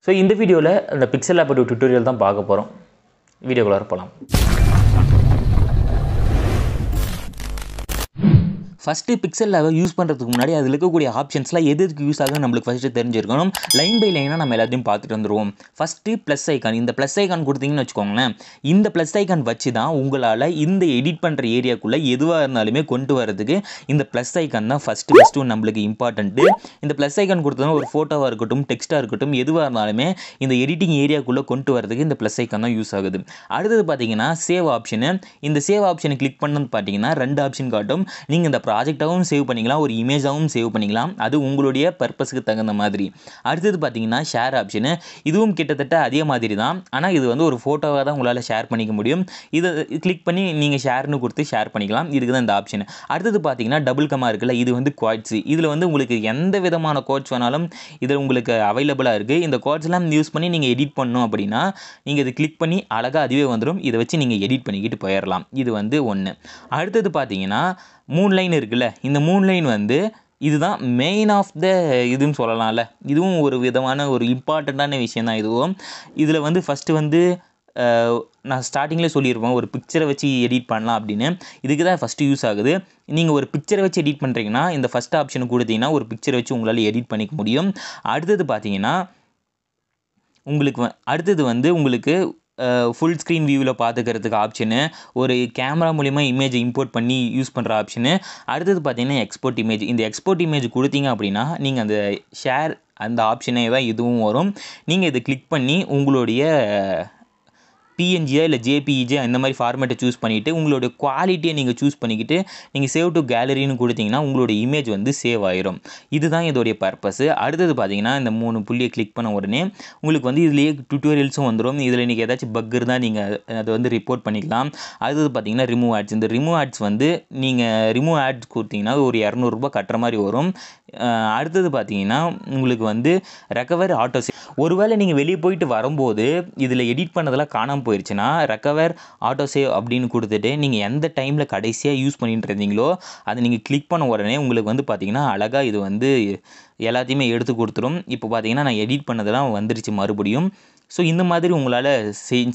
So இந்த வீடியோவில் அந்த pixellab டியூட்டோரியல் தான் பார்க்க போகிறோம். வீடியோக்குள்ளார போகலாம். ஃபஸ்ட்டு pixellab யூஸ் பண்ணுறதுக்கு முன்னாடி அதில் இருக்கக்கூடிய ஆப்ஷன்ஸ்லாம் எதுக்கு யூஸ் ஆகுன்னு நம்மளுக்கு ஃபஸ்ட்டு தெரிஞ்சிருக்கணும். லைன் பை லைனாக நம்ம எல்லாத்தையும் பார்த்துட்டு வந்துடுவோம். ஃபஸ்ட்டு ப்ளஸ் ஐக்கான், இந்த ப்ளஸ் ஐக்கான் கொடுத்தீங்கன்னு வச்சுக்கோங்களேன். இந்த ப்ளஸ் ஐக்கான் வச்சு தான் உங்களால் இந்த எடிட் பண்ணுற ஏரியாக்குள்ளே எதுவாக இருந்தாலுமே கொண்டு வரதுக்கு இந்த ப்ளஸ் ஐக்கான் தான் ஃபஸ்ட்டு நம்மளுக்கு இம்பார்ட்டண்ட்டு. இந்த ப்ளஸ் ஐக்கான் கொடுத்தோன்னா ஒரு ஃபோட்டோவாக இருக்கட்டும், டெக்ஸ்ட்டாக இருக்கட்டும், எதுவாக இருந்தாலுமே இந்த எடிட்டிங் ஏரியாக்குள்ளே கொண்டு வரதுக்கு இந்த ப்ளஸ் ஐக்கான் தான் யூஸ் ஆகுது. அடுத்தது பார்த்தீங்கன்னா சேவ் ஆப்ஷனு. இந்த சேவ் ஆப்ஷனை கிளிக் பண்ணது பார்த்தீங்கன்னா 2 ஆப்ஷன் காட்டும். நீங்கள் இந்த ப்ராஜெக்டாகவும் சேவ் பண்ணிக்கலாம், ஒரு இமேஜாகவும் சேவ் பண்ணிக்கலாம். அது உங்களுடைய பர்பஸுக்கு தகுந்த மாதிரி. அடுத்தது பார்த்தீங்கன்னா ஷேர் ஆப்ஷனு. இதுவும் கிட்டத்தட்ட அதே மாதிரி தான். ஆனால் இது வந்து ஒரு ஃபோட்டோவாக தான் உங்களால் ஷேர் பண்ணிக்க முடியும். இதை கிளிக் பண்ணி நீங்கள் ஷேர்னு கொடுத்து ஷேர் பண்ணிக்கலாம். இதுக்கு தான் இந்த ஆப்ஷன். அடுத்தது பார்த்தீங்கன்னா டபுள் கமா இருக்குல்ல, இது வந்து குவாட்ஸ். இதில் வந்து உங்களுக்கு எந்த விதமான கோட்ஸ் வேணாலும் இதில் உங்களுக்கு அவைலபிளாக இருக்குது. இந்த கோட்ஸ்லாம் யூஸ் பண்ணி நீங்கள் எடிட் பண்ணணும் அப்படின்னா நீங்கள் இதை கிளிக் பண்ணி அழகாக அதுவே வந்துடும். இதை வச்சு நீங்கள் எடிட் பண்ணிக்கிட்டு போயிடலாம். இது வந்து ஒன்று. அடுத்தது பார்த்தீங்கன்னா 3 லைன் இருக்குல்ல, இந்த 3 லைன் வந்து இதுதான் மெயின் ஆஃப் த இதுன்னு சொல்லலாம்ல. இதுவும் ஒரு விதமான ஒரு இம்பார்ட்டண்ட்டான விஷயம் தான். இதுவும் இதில் வந்து ஃபஸ்ட்டு வந்து நான் ஸ்டார்டிங்கில் சொல்லியிருப்பேன் ஒரு பிக்சரை வச்சு எடிட் பண்ணலாம் அப்படின்னு. இதுக்கு தான் ஃபஸ்ட்டு யூஸ் ஆகுது. நீங்கள் ஒரு பிக்சரை வச்சு எடிட் பண்ணுறீங்கன்னா இந்த ஃபஸ்ட் ஆப்ஷன் கொடுத்தீங்கன்னா ஒரு பிக்சரை வச்சு உங்களால் எடிட் பண்ணிக்க முடியும். அடுத்தது பார்த்தீங்கன்னா உங்களுக்கு ஃபுல் ஸ்க்ரீன் வியூவில் பார்த்துக்கிறதுக்கு ஆப்ஷனு, ஒரு கேமரா மூலிமா இமேஜை இம்போர்ட் பண்ணி யூஸ் பண்ணுற ஆப்ஷனு. அடுத்தது பார்த்தீங்கன்னா எக்ஸ்போர்ட் இமேஜ். இந்த எக்ஸ்போர்ட் இமேஜ் கொடுத்தீங்க அப்படின்னா நீங்கள் அந்த ஷேர் அந்த ஆப்ஷனே தான் இதுவும் வரும். நீங்கள் இதை கிளிக் பண்ணி உங்களுடைய பிஎன்ஜியா இல்லை ஜேபிஇஜி அந்த மாதிரி ஃபார்மேட்டை சூஸ் பண்ணிவிட்டு உங்களுடைய குவாலிட்டியை நீங்கள் சூஸ் பண்ணிக்கிட்டு நீங்கள் சேவ் டு கேலரின்னு கொடுத்தீங்கன்னா உங்களுடைய இமேஜ் வந்து சேவ் ஆயிரும். இதுதான் இதோடைய பர்பஸு. அடுத்தது பார்த்தீங்கன்னா இந்த 3 புள்ளியை கிளிக் பண்ண உடனே உங்களுக்கு வந்து இதுலேயே டியூட்டோரியல்ஸும் வந்துடும். இதில் இன்றைக்கி ஏதாச்சும் பக் இருந்தால் நீங்கள் அதை வந்து ரிப்போர்ட் பண்ணிக்கலாம். அடுத்தது பார்த்தீங்கன்னா ரிமூவ் ஆட்ஸ். இந்த ரிமூவ் ஆட்ஸ் வந்து நீங்கள் ரிமூவ் ஆட்ஸ் கொடுத்தீங்கன்னா ஒரு 200 ரூபாய் கட்டுற மாதிரி வரும். அடுத்தது பார்த்தீங்கன்னா உங்களுக்கு வந்து ரெக்கவர் ஆட்டோ சேவ். ஒருவேளை நீங்கள் வெளியே போயிட்டு வரும்போது இதில் எடிட் பண்ணதெல்லாம் காணாமல் போயிடுச்சுன்னா ரெக்கவர் ஆட்டோ சேவ் அப்படின்னு கொடுத்துட்டு நீங்கள் எந்த டைமில் கடைசியாக யூஸ் பண்ணிட்டு இருந்தீங்களோ அதை நீங்கள் கிளிக் பண்ண உடனே உங்களுக்கு வந்து பார்த்தீங்கன்னா அழகாக இது வந்து எல்லாத்தையுமே எடுத்து கொடுத்துரும். இப்போ பார்த்தீங்கன்னா நான் எடிட் பண்ணதெல்லாம் வந்துருச்சு மறுபடியும். ஸோ இந்த மாதிரி உங்களால்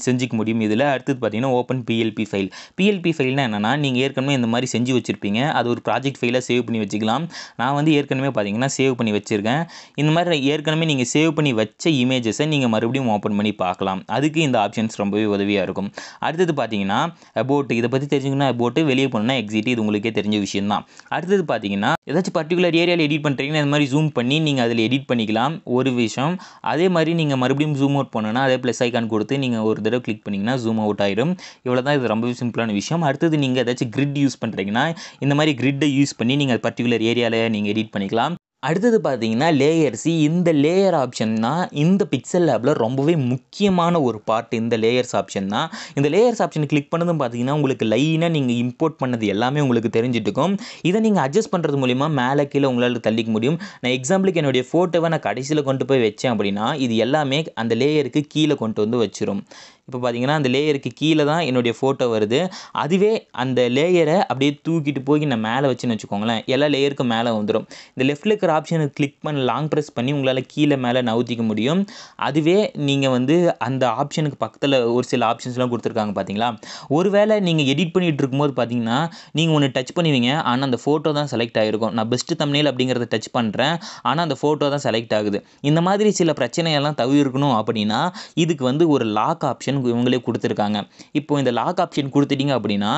செஞ்சுக்க முடியும் இதில். அடுத்தது பார்த்தீங்கன்னா ஓப்பன் பிஎல்பி ஃபைல். பிஎல்பி ஃபைல்னால் என்னென்னா நீங்கள் ஏற்கனவே இந்த மாதிரி செஞ்சு வச்சுருப்பீங்க, அது ஒரு ப்ராஜெக்ட் ஃபைலாக சேவ் பண்ணி வச்சுக்கலாம். நான் வந்து ஏற்கனவே பார்த்தீங்கன்னா சேவ் பண்ணி வச்சுருக்கேன். இந்த மாதிரி ஏற்கனவே நீங்கள் சேவ் பண்ணி வச்ச இமேஜஸை நீங்கள் மறுபடியும் ஓப்பன் பண்ணி பார்க்கலாம். அதுக்கு இந்த ஆப்ஷன்ஸ் ரொம்பவே உதவியாக இருக்கும். அடுத்தது பார்த்தீங்கன்னா அபோட். இதை பற்றி தெரிஞ்சுக்கணும். அபோட்டு வெளியே போனோம்னா எக்ஸிட். இது உங்களுக்கே தெரிஞ்ச விஷயம் தான். அடுத்தது பார்த்தீங்கன்னா ஏதாச்சும் பர்டிகுலர் ஏரியாவில் எடிட் பண்ணுறீங்கன்னா இந்த மாதிரி ஜூம் பண்ணி நீங்கள் அதில் எடிட் பண்ணிக்கலாம் ஒரு விஷயம். அதே மாதிரி நீங்கள் மறுபடியும் ஜூம் அவுட் பண்ணணும்னா அதே ப்ளஸ் ஐக்கான் கொடுத்து நீங்கள் ஒரு தடவை கிளிக் பண்ணிங்கன்னா ஜூம் அவுட் ஆயிடும். இவ்வளோ தான். இது ரொம்பவே சிம்பிளான விஷயம். அடுத்தது நீங்கள் ஏதாச்சும் கிரிட் யூஸ் பண்ணுறீங்கன்னா இந்த மாதிரி கிரிட்டை யூஸ் பண்ணி நீங்கள் பர்டிகுலர் ஏரியாவில் நீங்கள் எடிட் பண்ணிக்கலாம். அடுத்தது பார்த்தீங்கன்னா லேயர்ஸ். இந்த லேயர் ஆப்ஷன் தான் இந்த pixellabல ரொம்பவே முக்கியமான ஒரு பார்ட். இந்த லேயர்ஸ் ஆப்ஷன் தான். இந்த லேயர்ஸ் ஆப்ஷன் கிளிக் பண்ணதும் பார்த்தீங்கன்னா உங்களுக்கு லைனாக நீங்கள் இம்போர்ட் பண்ணது எல்லாமே உங்களுக்கு தெரிஞ்சுட்டு இருக்கும். இதை நீங்கள் அட்ஜஸ்ட் பண்ணுறது மூலிமா மேலே கீழே உங்களால் தள்ளிக்க முடியும். நான் எக்ஸாம்பிளுக்கு என்னுடைய ஃபோட்டோவை நான் கடைசியில் கொண்டு போய் வச்சேன் அப்படின்னா இது எல்லாமே அந்த லேயருக்கு கீழே கொண்டு வந்து வச்சிரும். இப்போ பார்த்தீங்கன்னா அந்த லேயருக்கு கீழே தான் என்னுடைய ஃபோட்டோ வருது. அதுவே அந்த லேயரை அப்படியே தூக்கிட்டு போய் நான் மேலே வச்சுன்னு வச்சுக்கோங்களேன், எல்லா லேயருக்கும் மேலே வந்துடும். இந்த லெஃப்ட்டில் இருக்கிற ஆப்ஷனை கிளிக் பண்ணி லாங் ப்ரெஸ் பண்ணி உங்களால் கீழே மேலே நவுத்திக்க முடியும். அதுவே நீங்கள் வந்து அந்த ஆப்ஷனுக்கு பக்கத்தில் ஒரு சில ஆப்ஷன்ஸ்லாம் கொடுத்துருக்காங்க பார்த்தீங்களா. ஒருவேளை நீங்கள் எடிட் பண்ணிகிட்டு இருக்கும்போது பார்த்தீங்கன்னா நீங்கள் ஒன்று டச் பண்ணுவீங்க, ஆனால் அந்த ஃபோட்டோ தான் செலக்ட் ஆகிருக்கும். நான் பெஸ்ட்டு தம்ப்நெயில் அப்படிங்கிறத டச் பண்ணுறேன், ஆனால் அந்த ஃபோட்டோ தான் செலக்ட் ஆகுது. இந்த மாதிரி சில பிரச்சனையெல்லாம் தவிர்க்கணும் அப்படின்னா இதுக்கு வந்து ஒரு லாக் ஆப்ஷன் இவங்களே கொடுத்துருக்காங்க. இப்போ இந்த லாக் ஆப்ஷன் கொடுத்துட்டீங்க அப்படின்னா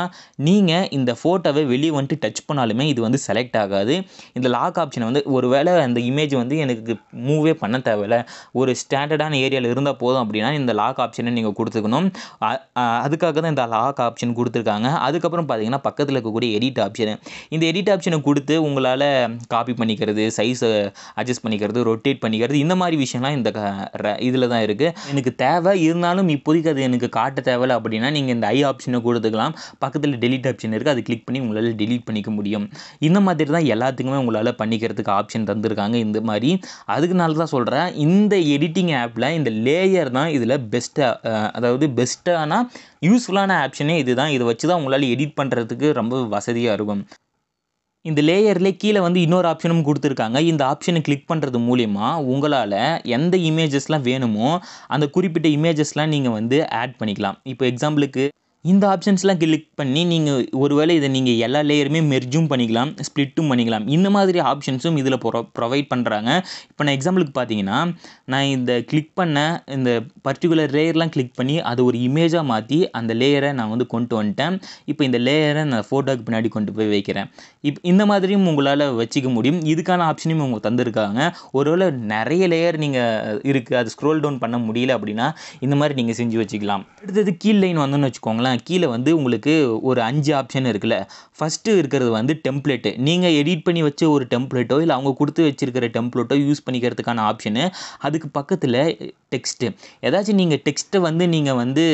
நீங்கள் இந்த ஃபோட்டோவை வெளியே வந்துட்டு டச் பண்ணாலுமே இது வந்து செலக்ட் ஆகாது. இந்த லாக் ஆப்ஷனை வந்து ஒருவேளை அந்த இமேஜ் வந்து எனக்கு மூவே பண்ண தேவையில்லை, ஒரு ஸ்டாண்டர்டான ஏரியாவில் இருந்தால் போதும் அப்படின்னா இந்த லாக் ஆப்ஷனை நீங்கள் கொடுத்துக்கணும். அதுக்காக தான் இந்த லாக் ஆப்ஷன் கொடுத்துருக்காங்க. அதுக்கப்புறம் பார்த்தீங்கன்னா பக்கத்தில் இருக்கக்கூடிய எடிட் ஆப்ஷனு. இந்த எடிட் ஆப்ஷனை கொடுத்து உங்களால் காப்பி பண்ணிக்கிறது, சைஸை அட்ஜஸ்ட் பண்ணிக்கிறது, ரொட்டேட் பண்ணிக்கிறது, இந்த மாதிரி விஷயம்லாம் இந்த இதில் தான் இருக்குது. எனக்கு தேவை இருந்தாலும் இப்போதைக்கு அது எனக்கு காட்ட தேவையில்லை அப்படின்னா நீங்கள் இந்த ஐ ஆப்ஷனை கொடுத்துக்கலாம். பக்கத்தில் டெலிட் ஆப்ஷன் இருக்குது, அது கிளிக் பண்ணி உங்களால் டெலிட் பண்ணிக்க முடியும். இந்த மாதிரி தான் எல்லாத்துக்குமே உங்களால் பண்ணிக்கிறதுக்கு ஆப்ஷன் தந்துருக்காங்க இந்த மாதிரி. அதுக்குனால தான் சொல்கிறேன் இந்த எடிட்டிங் ஆப்பில் இந்த லேயர் தான் இதில் பெஸ்ட்டாக, அதாவது பெஸ்ட்டானா யூஸ்ஃபுல்லான ஆப்ஷனே இது தான். இதை வச்சு தான் உங்களால் எடிட் பண்ணுறதுக்கு ரொம்ப வசதியாக இருக்கும். இந்த லேயர்லேயே கீழே வந்து இன்னொரு ஆப்ஷனும் கொடுத்துருக்காங்க. இந்த ஆப்ஷனை கிளிக் பண்ணுறது மூலிமா உங்களால் எந்த இமேஜஸ்லாம் வேணுமோ அந்த குறிப்பிட்ட இமேஜஸ்லாம் நீங்கள் வந்து ஆட் பண்ணிக்கலாம். இப்போ எக்ஸாம்பிளுக்கு இந்த ஆப்ஷன்ஸ்லாம் கிளிக் பண்ணி நீங்கள் ஒருவேளை இதை நீங்கள் எல்லா லேயருமே மெர்ஜும் பண்ணிக்கலாம், ஸ்ப்ளிட்டும் பண்ணிக்கலாம். இந்த மாதிரி ஆப்ஷன்ஸும் இதில் ப்ரொவைட் பண்ணுறாங்க. இப்போ நான் எக்ஸாம்பிளுக்கு பார்த்தீங்கன்னா, நான் இந்த கிளிக் பண்ண இந்த பர்டிகுலர் லேயர்லாம் கிளிக் பண்ணி அதை ஒரு இமேஜாக மாற்றி அந்த லேயரை நான் வந்து கொண்டு வந்துட்டேன். இப்போ இந்த லேயரை நான் ஃபோட்டோக்கு பின்னாடி கொண்டு போய் வைக்கிறேன். இந்த மாதிரியும் உங்களால் வச்சுக்க முடியும். இதுக்கான ஆப்ஷனையும் அவங்க தந்திருக்காங்க. ஒருவேளை நிறைய லேயர் நீங்கள் இருக்குது, அது ஸ்க்ரோல் டவுன் பண்ண முடியல அப்படின்னா இந்த மாதிரி நீங்கள் செஞ்சு வச்சுக்கலாம். அடுத்தது கீழ் லைன் வந்தோன்னு வச்சுக்கோங்களேன். கீழே வந்து உங்களுக்கு ஒரு 5 ஆப்ஷன் இருக்குல்ல. ஃபஸ்ட்டு இருக்கிறது வந்து டெம்ப்ளேட்டு. நீங்கள் எடிட் பண்ணி வச்ச ஒரு டெம்ப்ளேட்டோ இல்லை அவங்க கொடுத்து வச்சிருக்கிற டெம்ப்ளேட்டோ யூஸ் பண்ணிக்கிறதுக்கான ஆப்ஷனு. அதுக்கு பக்கத்தில் டெக்ஸ்ட்டு. ஏதாச்சும் நீங்கள் டெக்ஸ்ட்டை வந்து நீங்கள் வந்து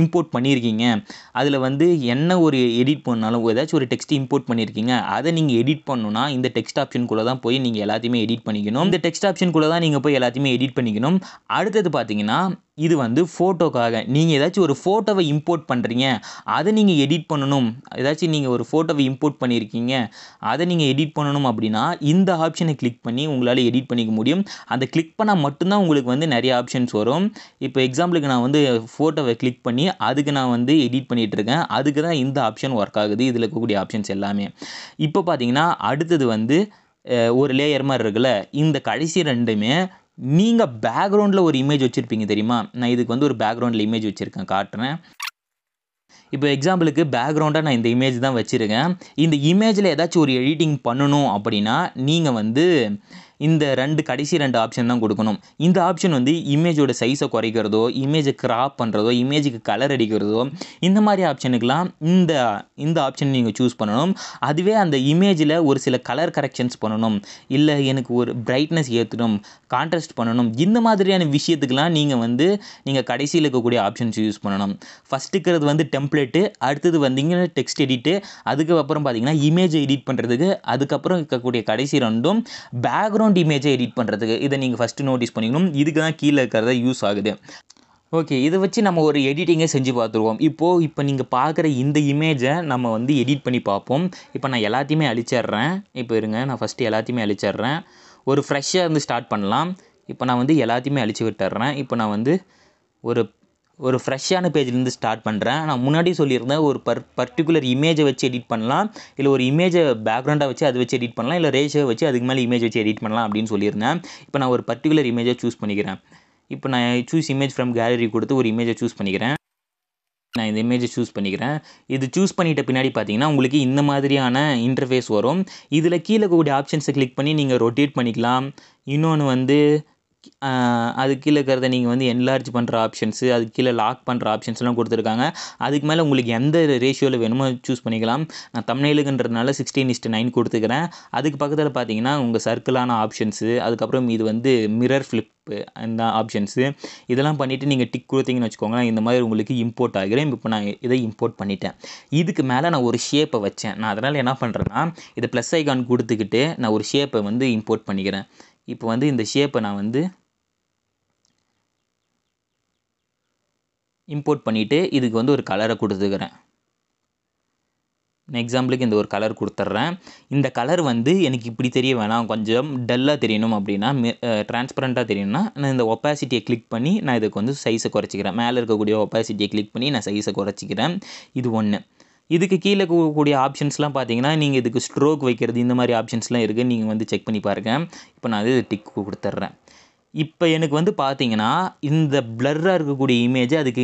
இம்போர்ட் பண்ணியிருக்கீங்க, அதில் வந்து என்ன ஒரு எடிட் பண்ணாலும் ஏதாச்சும் ஒரு டெக்ஸ்ட் இம்போர்ட் பண்ணியிருக்கீங்க, அதை நீங்கள் எடிட் பண்ணணும்னா இந்த டெக்ஸ்ட் ஆப்ஷனுக்குள்ளே தான் போய் நீங்கள் எல்லாத்தையுமே எடிட் பண்ணிக்கணும். இந்த டெக்ஸ்ட் ஆப்ஷனுக்குள்ளே தான் நீங்கள் போய் எல்லாத்தையுமே எடிட் பண்ணிக்கணும். அடுத்தது பார்த்தீங்கன்னா, இது வந்து ஃபோட்டோக்காக. நீங்கள் ஏதாச்சும் ஒரு ஃபோட்டோவை இம்போர்ட் பண்ணுறீங்க, அதை நீங்கள் எடிட் பண்ணணும். ஏதாச்சும் நீங்கள் ஒரு ஃபோட்டோவை இம்போர்ட் பண்ணியிருக்கீங்க, அதை நீங்கள் எடிட் பண்ணணும் அப்படின்னா இந்த ஆப்ஷனை கிளிக் பண்ணி உங்களால் எடிட் பண்ணிக்க முடியும். அதை கிளிக் பண்ணால் மட்டும்தான் உங்களுக்கு வந்து நிறைய ஆப்ஷன்ஸ் வரும். இப்போ எக்ஸாம்பிளுக்கு நான் வந்து ஃபோட்டோவை கிளிக் பண்ணி அதுக்கு நான் வந்து எடிட் பண்ணிகிட்ருக்கேன். அதுக்கு தான் இந்த ஆப்ஷன் ஒர்க் ஆகுது, இதில் இருக்கக்கூடிய ஆப்ஷன்ஸ் எல்லாமே. இப்போ பார்த்தீங்கன்னா அடுத்தது வந்து ஒரு லேயர் மாதிரி இருக்குல்ல, இந்த கடைசி ரெண்டுமே நீங்கள் பேக்ரவுண்டில் ஒரு இமேஜ் வச்சுருப்பீங்க தெரியுமா. நான் இதுக்கு வந்து ஒரு பேக்ரவுண்டில் இமேஜ் வச்சுருக்கேன், காட்டுறேன். இப்போ எக்ஸாம்பிளுக்கு பேக்ரவுண்டாக நான் இந்த இமேஜ் தான் வச்சுருக்கேன். இந்த இமேஜில் ஏதாச்சும் ஒரு எடிட்டிங் பண்ணணும் அப்படின்னா நீங்கள் வந்து இந்த கடைசி 2 ஆப்ஷன் தான் கொடுக்கணும். இந்த ஆப்ஷன் வந்து இமேஜோட சைஸை குறைக்கிறதோ, இமேஜை கிராப் பண்ணுறதோ, இமேஜுக்கு கலர் அடிக்கிறதோ, இந்த மாதிரி ஆப்ஷனுக்கெலாம் இந்த ஆப்ஷன் நீங்கள் சூஸ் பண்ணணும். அதுவே அந்த இமேஜில் ஒரு சில கலர் கரெக்ஷன்ஸ் பண்ணணும், இல்லை எனக்கு ஒரு பிரைட்னஸ் ஏற்றணும், கான்ட்ராஸ்ட் பண்ணணும், இந்த மாதிரியான விஷயத்துக்கெலாம் நீங்கள் கடைசியில் இருக்கக்கூடிய ஆப்ஷன்ஸ் யூஸ் பண்ணணும். ஃபஸ்ட்டு இருக்கிறது வந்து டெம்ப்ளேட்டு, அடுத்தது வந்தீங்கன்னா டெக்ஸ்ட் எடிட்டு, அதுக்கப்புறம் பார்த்தீங்கன்னா இமேஜை எடிட் பண்ணுறதுக்கு, அதுக்கப்புறம் இருக்கக்கூடிய கடைசி 2ம் பேக்ரவுண்ட் இமேஜை எடிட் பண்ணுறதுக்கு. இதை நீங்கள் ஃபஸ்ட்டு நோட்டீஸ் பண்ணிக்கணும். இதுக்கு தான் கீழே இருக்கிறத யூஸ் ஆகுது. ஓகே, இதை வச்சு நம்ம ஒரு எடிட்டிங்கை செஞ்சு பார்த்துருவோம். இப்போ நீங்கள் பார்க்குற இந்த இமேஜை நம்ம வந்து எடிட் பண்ணி பார்ப்போம். இப்போ நான் எல்லாத்தையுமே அழிச்சிட்றேன். இப்போ இருங்க, நான் ஃபஸ்ட்டு எல்லாத்தையுமே அழிச்சிட்றேன். ஒரு ஃப்ரெஷ்ஷாக இருந்து ஸ்டார்ட் பண்ணலாம். இப்போ நான் வந்து எல்லாத்தையுமே அழிச்சு விட்டுறேன். இப்போ நான் வந்து ஒரு ஃப்ரெஷ்ஷான பேஜ்லேருந்து ஸ்டார்ட் பண்ணுறேன். நான் முன்னாடி சொல்லியிருந்தேன், ஒரு பர்டிகுலர் இமேஜை வச்சு எடிட் பண்ணலாம், இல்லை ஒரு இமேஜை பேக்ரவுண்டாக வச்சு அதை வச்சு எடிட் பண்ணலாம், இல்லை ரேஷியோ வச்சு அதுக்கு மேலே இமேஜ் வச்சு எடிட் பண்ணலாம் அப்படின்னு சொல்லியிருந்தேன். இப்போ நான் ஒரு பர்டிகுலர் இமேஜை சூஸ் பண்ணிக்கிறேன். இப்போ நான் சூஸ் இமேஜ் ஃப்ரம் கேலரி கொடுத்து ஒரு இமேஜை சூஸ் பண்ணிக்கிறேன். நான் இந்த இமேஜை சூஸ் பண்ணிக்கிறேன். இது சூஸ் பண்ணிட்ட பின்னாடி பார்த்தீங்கன்னா உங்களுக்கு இந்த மாதிரியான இன்டர்ஃபேஸ் வரும். இதில் கீழே கூடிய ஆப்ஷன்ஸை கிளிக் பண்ணி நீங்கள் ரொட்டேட் பண்ணிக்கலாம். இன்னொன்று வந்து அதுக்கு கீழே இருக்கிறத நீங்கள் வந்து என்லார்ஜ் பண்ணுற ஆப்ஷன்ஸு, அதுக்கு கீழே லாக் பண்ணுற ஆப்ஷன்ஸ்லாம் கொடுத்துருக்காங்க. அதுக்கு மேலே உங்களுக்கு எந்த ரேஷியோவில் வேணுமோ சூஸ் பண்ணிக்கலாம். நான் தம்ப்நெயிலுக்குன்றதுனால 16:9 கொடுத்துக்கிறேன். அதுக்கு பக்கத்தில் பார்த்தீங்கன்னா உங்கள் சர்க்கிளான ஆப்ஷன்ஸு, அதுக்கப்புறம் இது வந்து மிரர் ஃப்ளிப்பு, அந்த ஆப்ஷன்ஸு இதெல்லாம் பண்ணிவிட்டு நீங்கள் டிக் கொடுத்தீங்கன்னு வச்சுக்கோங்களேன், இந்த மாதிரி உங்களுக்கு இம்போர்ட் ஆகிடும். இப்போ நான் இதை இம்போர்ட் பண்ணிட்டேன். இதுக்கு மேலே நான் ஒரு ஷேப்பை வச்சேன். நான் அதனால் என்ன பண்ணுறேன்னா, இதை ப்ளஸ் ஐகான் கொடுத்துக்கிட்டு நான் ஒரு ஷேப்பை வந்து இம்போர்ட் பண்ணிக்கிறேன். இப்போ வந்து இந்த ஷேப்பை நான் வந்து இம்போர்ட் பண்ணிவிட்டு இதுக்கு வந்து ஒரு கலரை கொடுத்துக்கிறேன். எக்ஸாம்பிளுக்கு இந்த ஒரு கலர் கொடுத்துட்றேன். இந்த கலர் வந்து எனக்கு இப்படி தெரிய வேணாம், கொஞ்சம் டல்லாக தெரியணும் அப்படின்னா, டிரான்ஸ்பரண்ட்டாக தெரியணும்னா நான் இந்த ஒப்பாசிட்டியை கிளிக் பண்ணி நான் இதுக்கு வந்து சைஸை குறைச்சிக்கிறேன். மேலே இருக்கக்கூடிய ஒப்பாசிட்டியை கிளிக் பண்ணி நான் சைஸை குறைச்சிக்கிறேன். இது ஒன்று. இதுக்கு கீழே இருக்கக்கூடிய ஆப்ஷன்ஸ்லாம் பார்த்தீங்கன்னா, நீங்கள் இதுக்கு ஸ்ட்ரோக் வைக்கிறது, இந்த மாதிரி ஆப்ஷன்ஸ்லாம் இருக்குது. நீங்கள் வந்து செக் பண்ணி பாருங்கள். இப்போ நான் இது டிக் கொடுத்துட்றேன். இப்போ எனக்கு வந்து பார்த்தீங்கன்னா, இந்த பிளர்ராக இருக்கக்கூடிய இமேஜை அதுக்கு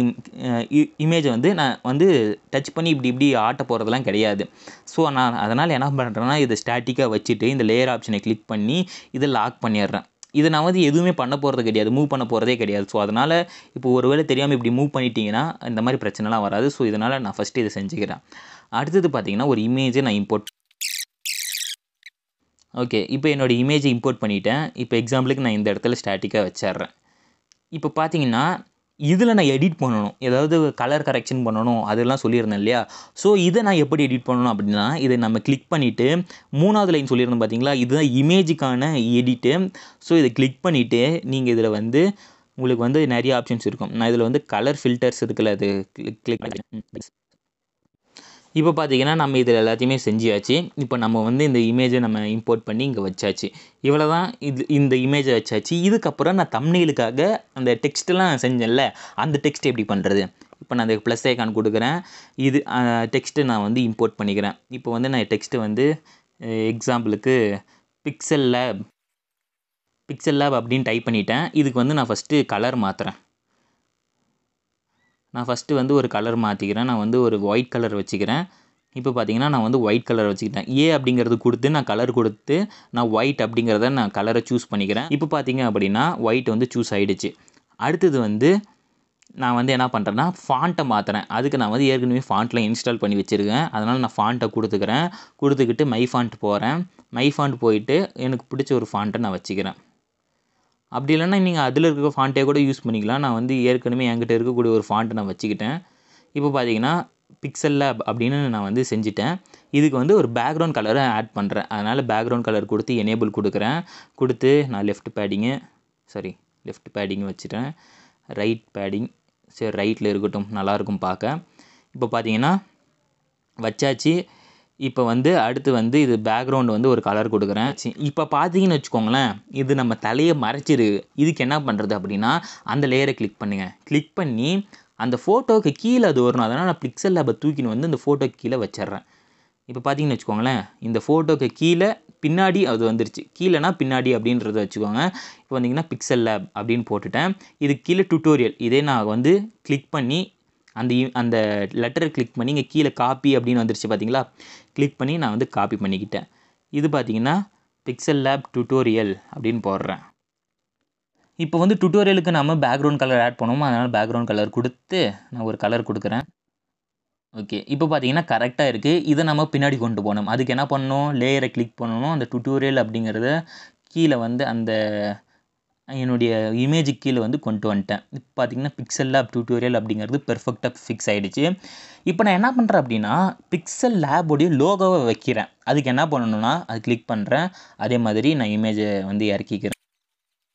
இமேஜை வந்து நான் வந்து டச் பண்ணி இப்படி ஆட்ட போகிறதுலாம் கிடையாது. ஸோ நான் அதனால் என்ன பண்ணுறேன்னா, இதை ஸ்டாட்டிக்காக வச்சுட்டு இந்த லேயர் ஆப்ஷனை கிளிக் பண்ணி இதை லாக் பண்ணிடுறேன். இதை நான் வந்து எதுவுமே பண்ண போகிறது கிடையாது, மூவ் பண்ண போகிறதே கிடையாது. ஸோ அதனால் இப்போ ஒரு வேளை தெரியாமல் இப்படி மூவ் பண்ணிட்டீங்கன்னா இந்த மாதிரி பிரச்சனைலாம் வராது. ஸோ இதனால் நான் ஃபஸ்ட்டு இதை செஞ்சுக்கிறேன். அடுத்தது பார்த்தீங்கன்னா, ஒரு இமேஜை நான் இம்போர்ட். ஓகே, இப்போ என்னோடய இமேஜை இம்போர்ட் பண்ணிவிட்டேன். இப்போ எக்ஸாம்பிளுக்கு நான் இந்த இடத்துல ஸ்டாட்டிக்காக வச்சிட்றேன். இப்போ பார்த்தீங்கன்னா, இதில் நான் எடிட் பண்ணணும், ஏதாவது கலர் கரெக்ஷன் பண்ணணும், அதெல்லாம் சொல்லியிருந்தேன் இல்லையா. ஸோ இதை நான் எப்படி எடிட் பண்ணணும் அப்படின்னா, இதை நம்ம கிளிக் பண்ணிவிட்டு 3வது லைன் சொல்லியிருந்தோம் பார்த்தீங்களா, இதுதான் இமேஜுக்கான எடிட்டு. ஸோ இதை கிளிக் பண்ணிவிட்டு நீங்கள் இதில் வந்து உங்களுக்கு வந்து நிறைய ஆப்ஷன்ஸ் இருக்கும். நான் இதில் வந்து கலர் ஃபில்டர்ஸ் இருக்குல்ல, அது கிளிக் பண்ணி இப்போ பார்த்தீங்கன்னா நம்ம இதில் எல்லாத்தையுமே செஞ்சியாச்சு. இப்போ நம்ம வந்து இந்த இமேஜை நம்ம இம்போர்ட் பண்ணி இங்கே வச்சாச்சு. இவ்வளோ தான். இந்த இமேஜை வச்சாச்சு. இதுக்கப்புறம் நான் தம்ப்நெயிலுக்காக அந்த டெக்ஸ்ட்டெலாம் செஞ்சேன்ல, அந்த டெக்ஸ்ட் எப்படி பண்ணுறது? இப்போ நான் அந்த ப்ளஸ் ஐகான் கொடுக்குறேன். இது டெக்ஸ்ட்டு நான் வந்து இம்போர்ட் பண்ணிக்கிறேன். இப்போ வந்து நான் டெக்ஸ்ட்டு வந்து எக்ஸாம்பிளுக்கு பிக்சல் லேப் அப்படின்னு டைப் பண்ணிட்டேன். இதுக்கு வந்து நான் ஃபஸ்ட்டு கலர் மாற்றுறேன். நான் ஃபஸ்ட்டு வந்து ஒரு கலர் மாற்றிக்கிறேன். நான் வந்து ஒரு ஒயிட் கலர் வச்சுக்கிறேன். இப்போ பார்த்தீங்கன்னா நான் வந்து ஒயிட் கலர் வச்சுக்கிட்டேன். அப்படிங்கிறது கொடுத்து நான் கலர் கொடுத்து நான் ஒயிட் அப்படிங்கிறத நான் கலரை சூஸ் பண்ணிக்கிறேன். இப்போ பார்த்தீங்க அப்படின்னா ஒயிட் வந்து சூஸ் ஆகிடுச்சு. அடுத்தது வந்து நான் வந்து என்ன பண்ணுறேன்னா ஃபாண்ட்டை மாற்றுறேன். அதுக்கு நான் வந்து ஏற்கனவே ஃபாண்ட்டில் இன்ஸ்டால் பண்ணி வச்சுருக்கேன். அதனால் நான் ஃபாண்ட்டை கொடுத்துக்கிட்டு மை ஃபாண்ட் போகிறேன். மை ஃபாண்ட் போயிட்டு எனக்கு பிடிச்ச ஒரு ஃபாண்ட்டை நான் வச்சுக்கிறேன். அப்படி இல்லைன்னா நீங்கள் அதில் இருக்க ஃபாண்ட்டே கூட யூஸ் பண்ணிக்கலாம். நான் வந்து ஏற்கனவே என்கிட்ட இருக்கக்கூடிய ஒரு ஃபாண்ட்டை நான் வச்சுக்கிட்டேன். இப்போ பார்த்தீங்கன்னா பிக்சல் லேப் அப்படின்னு நான் வந்து செஞ்சுட்டேன். இதுக்கு வந்து ஒரு பேக்ரவுண்ட் கலரை ஆட் பண்ணுறேன். அதனால் பேக்ரவுண்ட் கலர் கொடுத்து எனேபிள் கொடுத்து நான் லெஃப்ட் பேடிங் வச்சுட்டேன். ரைட் பேடிங் சரி ரைட்டில் இருக்கட்டும், நல்லாயிருக்கும் பார்க்க. இப்போ பார்த்தீங்கன்னா வச்சாச்சு. இப்போ வந்து அடுத்து வந்து இது பேக்ரவுண்டு வந்து ஒரு கலர் கொடுக்குறேன். இப்போ பார்த்தீங்கன்னு வச்சுக்கோங்களேன், இது நம்ம தலையை மறைச்சிருக்கு. இதுக்கு என்ன பண்ணுறது அப்படின்னா அந்த லேயரை கிளிக் பண்ணுங்கள். கிளிக் பண்ணி அந்த ஃபோட்டோவுக்கு கீழே அது வரணும். அதனால் நான் பிக்சல் லேபை தூக்கின்னு வந்து இந்த ஃபோட்டோக்கு கீழே வச்சிட்றேன். இப்போ பார்த்தீங்கன்னு வச்சுக்கோங்களேன், இந்த ஃபோட்டோக்கு கீழே பின்னாடி அது வந்துருச்சு. கீழேனா பின்னாடி அப்படின்றத வச்சுக்கோங்க. இப்போ வந்தீங்கன்னா பிக்சல் லேப் அப்படின்னு போட்டுட்டேன். இது கீழே டுட்டோரியல். இதே நான் வந்து கிளிக் பண்ணி அந்த லெட்டரை கிளிக் பண்ணி இங்கே கீழே காப்பி அப்படின்னு வந்துருச்சு பார்த்தீங்களா? கிளிக் பண்ணி நான் வந்து காப்பி பண்ணிக்கிட்டேன். இது பார்த்தீங்கன்னா பிக்சல் லேப் டுட்டோரியல் அப்படின்னு போடுறேன். இப்போ வந்து டுட்டோரியலுக்கு நம்ம பேக்ரவுண்ட் கலர் ஆட் பண்ணுவோம். அதனால் பேக்ரவுண்ட் கலர் கொடுத்து நான் ஒரு கலர் கொடுக்குறேன். ஓகே. இப்போ பார்த்தீங்கன்னா கரெக்டாக இருக்குது. இதை நம்ம பின்னாடி கொண்டு போகணும். அதுக்கு என்ன பண்ணணும்? லேயரை கிளிக் பண்ணணும். அந்த டுட்டோரியல் அப்படிங்கிறத கீழே வந்து அந்த என்னுடைய இமேஜுக்கு கீழே வந்து கொண்டு வந்துட்டேன். இப்போ பார்த்தீங்கன்னா பிக்சல் லேப் டுட்டோரியல் அப்படிங்கிறது பெர்ஃபெக்டாக ஃபிக்ஸ் ஆகிடுச்சு. இப்போ நான் என்ன பண்ணுறேன் அப்படின்னா பிக்சல் லேபோடைய லோகோவை வைக்கிறேன். அதுக்கு என்ன பண்ணணும்னா அது கிளிக் பண்ணுறேன். அதே மாதிரி நான் இமேஜை வந்து இறக்கிக்கிறேன்.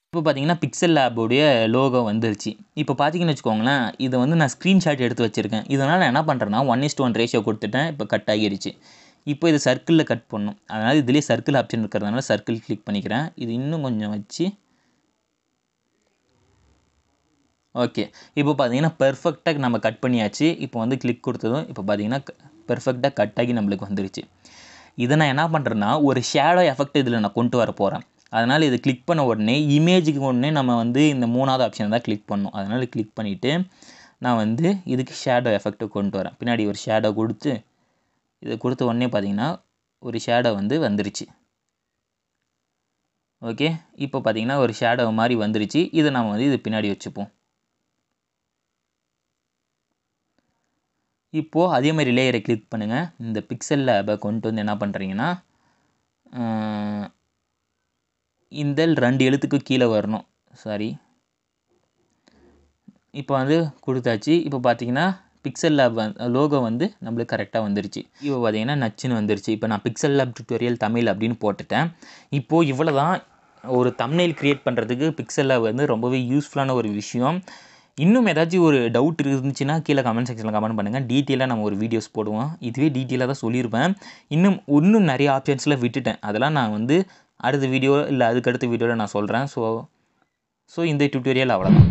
இப்போ பார்த்தீங்கன்னா பிக்சல் லேபோடைய லோகோ வந்துருச்சு. இப்போ பார்த்தீங்கன்னு வச்சுக்கோங்களேன், இதை வந்து நான் ஸ்க்ரீன்ஷாட் எடுத்து வச்சுருக்கேன். இதனால் நான் என்ன பண்ணுறேன்னா 1:1 ரேஷியோ கொடுத்துட்டேன். இப்போ கட் ஆகிடுச்சு. இப்போ இது சர்க்கிளில் கட் பண்ணணும். அதனால் இதுலேயே சர்க்கிள் ஆப்ஷன் இருக்கிறதுனால சர்க்கிள் கிளிக் பண்ணிக்கிறேன். இது இன்னும் கொஞ்சம் வச்சு ஓகே. இப்போ பார்த்தீங்கன்னா பெர்ஃபெக்டாக நம்ம கட் பண்ணியாச்சு. இப்போ வந்து கிளிக் கொடுத்ததும் இப்போ பார்த்தீங்கன்னா பெர்ஃபெக்டாக கட் ஆகி நம்மளுக்கு வந்துருச்சு. இதை நான் என்ன பண்ணுறேன்னா ஒரு ஷேடோ எஃபெக்ட் இதில் நான் கொண்டு வர போகிறேன். அதனால் இதை கிளிக் பண்ண உடனே இமேஜுக்கு உடனே நம்ம வந்து இந்த 3வது ஆப்ஷனை தான் கிளிக் பண்ணணும். அதனால் கிளிக் பண்ணிவிட்டு நான் வந்து இதுக்கு ஷேடோ எஃபெக்ட்டு கொண்டு வரேன். பின்னாடி ஒரு ஷேடோ கொடுத்து இதை கொடுத்த உடனே பார்த்தீங்கன்னா ஒரு ஷேடோ வந்து வந்துருச்சு. ஓகே. இப்போ பார்த்தீங்கன்னா ஒரு ஷேடோ மாதிரி வந்துருச்சு. இதை நம்ம வந்து இது பின்னாடி வச்சுப்போம். இப்போது அதே மாதிரி லேயரை கிளிக் பண்ணுங்கள். இந்த பிக்சல் லேபை கொண்டு வந்து என்ன பண்ணுறீங்கன்னா இந்த 2 எழுத்துக்கு கீழே வரணும். இப்போ வந்து கொடுத்தாச்சு. இப்போ பார்த்தீங்கன்னா பிக்சல் லேப் லோகோ வந்து நம்மளுக்கு கரெக்டாக வந்துருச்சு. இப்போ பார்த்தீங்கன்னா நச்சுன்னு வந்துருச்சு. இப்போ நான் பிக்சல் லேப் டுட்டோரியல் தமிழ் அப்படின்னு போட்டுட்டேன். இப்போது இவ்வளோ தான். ஒரு தம்ப்நெயில் க்ரியேட் பண்ணுறதுக்கு பிக்சல் லேப் வந்து ரொம்பவே யூஸ்ஃபுல்லான ஒரு விஷயம். இன்னும் ஏதாச்சும் ஒரு டவுட் இருந்துச்சுன்னா கீழே கமெண்ட் செக்ஷனில் கமெண்ட் பண்ணுங்கள். டீட்டெயிலாக நம்ம ஒரு வீடியோஸ் போடுவோம். இதுவே டீட்டெயிலாக தான் சொல்லியிருப்பேன். இன்னும் நிறைய ஆப்ஷன்ஸில் விட்டுட்டேன். அதெல்லாம் நான் வந்து அடுத்த வீடியோ இல்லை அதுக்கடுத்த வீடியோவில் நான் சொல்கிறேன். ஸோ இந்த டியூட்டோரியல் அவ்வளோதான்.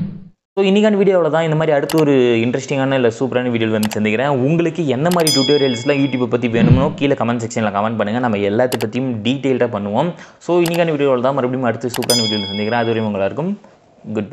ஸோ இன்றைக்கான வீடியோ அவ்வளோதான். இந்த மாதிரி அடுத்து ஒரு இன்ட்ரெஸ்டிங்கான இல்லை சூப்பரான வீடியோவில் வந்து சந்திக்கிறேன். உங்களுக்கு என்ன மாதிரி டியூட்டோரியல்ஸ்லாம் யூடியூப்பை பற்றி வேணுமோ கீழே கமெண்ட் செக்ஷனில் கமெண்ட் பண்ணுங்கள். நம்ம எல்லாத்தை பற்றியும் டீட்டெயில்டாக பண்ணுவோம். ஸோ இன்றைக்கான வீடியோவில் தான் மறுபடியும் அடுத்து சூப்பரான வீடியோவில் சந்திக்கிறேன். அதுவரையும் உங்களாருக்கும் குட் பை.